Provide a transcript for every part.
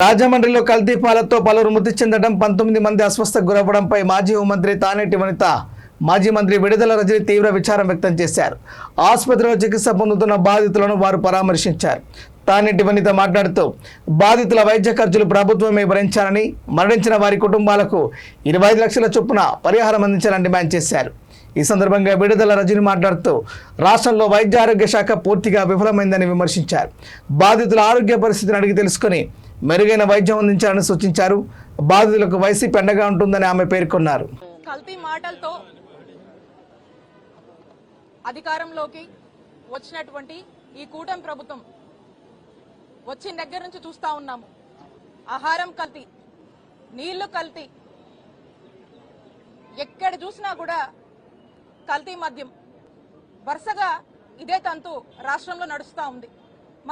రాజమండ్రిలో కల్తీ పాలతో పలువురు మృతి చెందడం, 19 మంది అస్వస్థకు గురవ్వడంపై మాజీ హోంమంత్రి తానేటి వనిత, మాజీ మంత్రి విడుదల రజని తీవ్ర విచారం వ్యక్తం చేశారు. ఆసుపత్రిలో చికిత్స పొందుతున్న బాధితులను వారు పరామర్శించారు. తానేటి వనిత మాట్లాడుతూ బాధితుల వైద్య ఖర్చులు ప్రభుత్వమే భరించాలని, మరణించిన వారి కుటుంబాలకు 25 లక్షల చొప్పున పరిహారం అందించాలని డిమాండ్ చేశారు. ఈ సందర్భంగా విడుదల రజని మాట్లాడుతూ రాష్ట్రంలో వైద్య ఆరోగ్య శాఖ పూర్తిగా విఫలమైందని విమర్శించారు. బాధితుల ఆరోగ్య పరిస్థితిని అడిగి తెలుసుకుని మెరుగైన వైద్యం అందించాలని సూచించారు. బాధితులకు వైసీపీ అండగా ఉంటుందని ఆమె పేర్కొన్నారు. కల్తీ మాటలతో అధికారంలోకి వచ్చినటువంటి ఈ కూటమి ప్రభుత్వం వచ్చిన దగ్గర నుంచి చూస్తా ఉన్నాము. ఆహారం కల్తీ, నీళ్లు కల్తీ, ఎక్కడ చూసినా కూడా కల్తీ మద్యం వరుసగా ఇదే తంతు రాష్ట్రంలో నడుస్తూ ఉంది.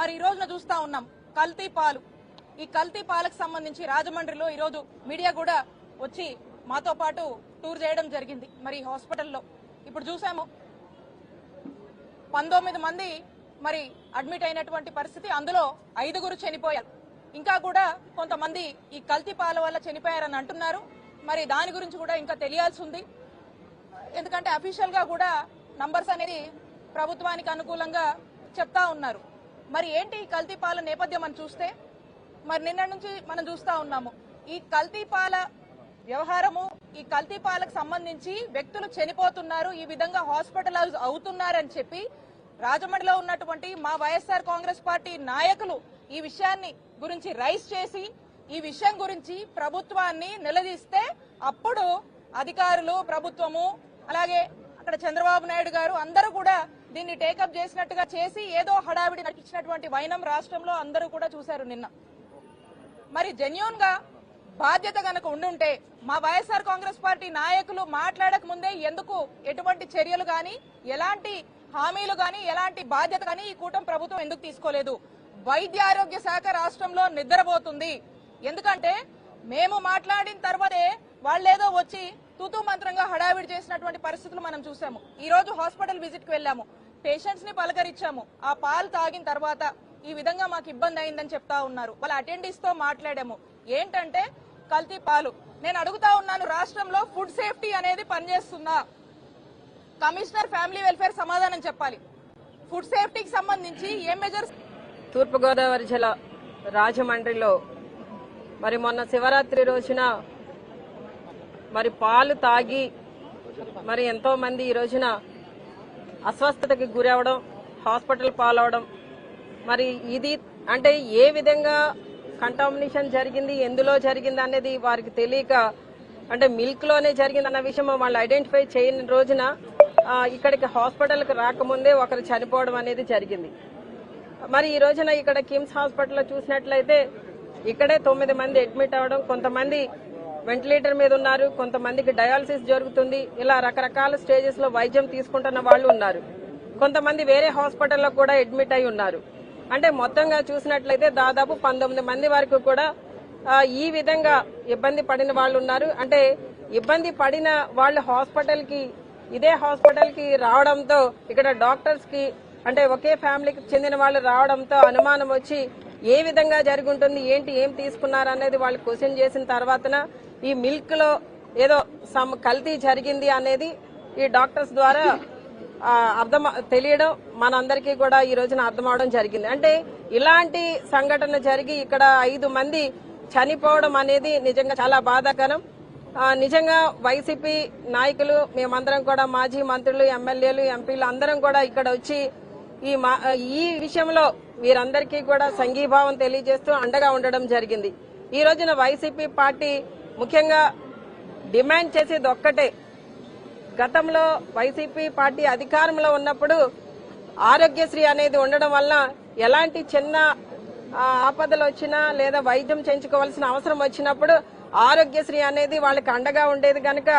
మరి ఈ రోజున చూస్తా ఉన్నాం కల్తీ పాలు. ఈ కల్తీ పాలకు సంబంధించి రాజమండ్రిలో ఈరోజు మీడియా కూడా వచ్చి మాతో పాటు టూర్ చేయడం జరిగింది. మరి హాస్పిటల్లో ఇప్పుడు చూసాము 19 మంది మరి అడ్మిట్ అయినటువంటి పరిస్థితి, అందులో 5గురు చనిపోయారు. ఇంకా కూడా కొంతమంది ఈ కల్తీ పాల వల్ల చనిపోయారని అంటున్నారు. మరి దాని గురించి కూడా ఇంకా తెలియాల్సి ఉంది. ఎందుకంటే అఫీషియల్ గా కూడా నంబర్స్ అనేది ప్రభుత్వానికి అనుకూలంగా చెప్తా ఉన్నారు. మరి ఏంటి ఈ కల్తీ పాల నేపథ్యం అని చూస్తే, మరి నిన్న నుంచి మనం చూస్తా ఉన్నాము ఈ కల్తీ పాల వ్యవహారము. ఈ కల్తీ పాలకు సంబంధించి వ్యక్తులు చనిపోతున్నారు, ఈ విధంగా హాస్పిటలైజ్ అవుతున్నారని చెప్పి రాజమండ్రిలో ఉన్నటువంటి మా వైఎస్ఆర్ కాంగ్రెస్ పార్టీ నాయకులు ఈ విషయాన్ని గురించి రైజ్ చేసి ఈ విషయం గురించి ప్రభుత్వాన్ని నిలదీస్తే అప్పుడు అధికారులు, ప్రభుత్వము, అలాగే అక్కడ చంద్రబాబు నాయుడు గారు అందరూ కూడా దీన్ని టేకప్ చేసినట్టుగా చేసి ఏదో హడావిడి నటించినటువంటి వైనం రాష్ట్రంలో అందరూ కూడా చూశారు నిన్న. మరి జెన్యూన్ గా బాధ్యత గనక ఉండుంటే మా వైఎస్ఆర్ కాంగ్రెస్ పార్టీ నాయకులు మాట్లాడక ముందే ఎందుకు ఎటువంటి చర్యలు గాని, ఎలాంటి హామీలు గాని, ఎలాంటి బాధ్యత గాని ఈ కూటమి ప్రభుత్వం ఎందుకు తీసుకోలేదు? వైద్య ఆరోగ్య శాఖ రాష్ట్రంలో నిద్రపోతుంది. ఎందుకంటే మేము మాట్లాడిన తర్వాతే వాళ్ళేదో వచ్చి తూతూ మంత్రంగా హడావిడి చేసినటువంటి పరిస్థితులు మనం చూసాము. ఈ రోజు హాస్పిటల్ విజిట్ కి వెళ్ళాము, పేషెంట్స్ ని పలకరించాము. ఆ పాలు తాగిన తర్వాత ఈ విధంగా మాకు ఇబ్బంది అయిందని చెప్తా ఉన్నారు. వాళ్ళ అటెండీస్ తో మాట్లాడాము. ఏంటంటే కల్తీ పాలు. నేను అడుగుతా ఉన్నాను, రాష్ట్రంలో ఫుడ్ సేఫ్టీ అనేది పనిచేస్తుందా? కమిషనర్ ఫ్యామిలీ వెల్ఫేర్ సమాధానం చెప్పాలి. ఫుడ్ సేఫ్టీకి సంబంధించి ఏం మెజర్స్? తూర్పుగోదావరి జిల్లా రాజమండ్రిలో మరి మొన్న శివరాత్రి రోజున మరి పాలు తాగి మరి ఎంతో మంది ఈ రోజున అస్వస్థతకి గురవడం, హాస్పిటల్ పాలవడం. మరి ఇది అంటే ఏ విధంగా కంటామినేషన్ జరిగింది, ఎందులో జరిగింది అనేది వారికి తెలియక, అంటే మిల్క్ లోనే జరిగింది అన్న విషయం వాళ్ళు ఐడెంటిఫై చేయని రోజున ఇక్కడికి హాస్పిటల్కి రాకముందే ఒకరు చనిపోవడం అనేది జరిగింది. మరి ఈ రోజున ఇక్కడ కిమ్స్ హాస్పిటల్లో చూసినట్లయితే ఇక్కడే 9 మంది అడ్మిట్ అవ్వడం, కొంతమంది వెంటిలేటర్ మీద ఉన్నారు, కొంతమందికి డయాలసిస్ జరుగుతుంది. ఇలా రకరకాల స్టేజెస్ లో వైద్యం తీసుకుంటున్న వాళ్ళు ఉన్నారు. కొంతమంది వేరే హాస్పిటల్లో కూడా అడ్మిట్ అయి ఉన్నారు. అంటే మొత్తంగా చూసినట్లయితే దాదాపు 19 మంది వరకు కూడా ఈ విధంగా ఇబ్బంది పడిన వాళ్ళు ఉన్నారు. అంటే ఇబ్బంది పడిన వాళ్ళు ఇదే హాస్పిటల్ కి రావడంతో ఇక్కడ డాక్టర్స్ కి అంటే ఒకే ఫ్యామిలీకి చెందిన వాళ్ళు రావడంతో అనుమానం వచ్చి ఏ విధంగా జరిగి ఉంటుంది, ఏంటి, ఏం తీసుకున్నారు అనేది వాళ్ళు క్వశ్చన్ చేసిన తర్వాతన ఈ మిల్క్ లో ఏదో కల్తీ జరిగింది అనేది ఈ డాక్టర్స్ ద్వారా తెలియడం మనందరికీ కూడా ఈ రోజున అర్థమవడం జరిగింది. అంటే ఇలాంటి సంఘటన జరిగి ఇక్కడ 5 మంది చనిపోవడం అనేది నిజంగా చాలా బాధాకరం. నిజంగా వైసీపీ నాయకులు మేమందరం కూడా మాజీ మంత్రులు, ఎమ్మెల్యేలు, ఎంపీలు అందరం కూడా ఇక్కడ వచ్చి ఈ విషయంలో వీరందరికీ కూడా సంఘీభావం తెలియజేస్తూ అండగా ఉండడం జరిగింది. ఈ రోజున వైసీపీ పార్టీ ముఖ్యంగా డిమాండ్ చేసేది ఒక్కటే, గతంలో వైసీపీ పార్టీ అధికారంలో ఉన్నప్పుడు ఆరోగ్యశ్రీ అనేది ఉండడం వల్ల ఎలాంటి చిన్న ఆపదలు వచ్చినా లేదా వైద్యం చేయించుకోవాల్సిన అవసరం వచ్చినప్పుడు ఆరోగ్యశ్రీ అనేది వాళ్ళకి అండగా ఉండేది కనుక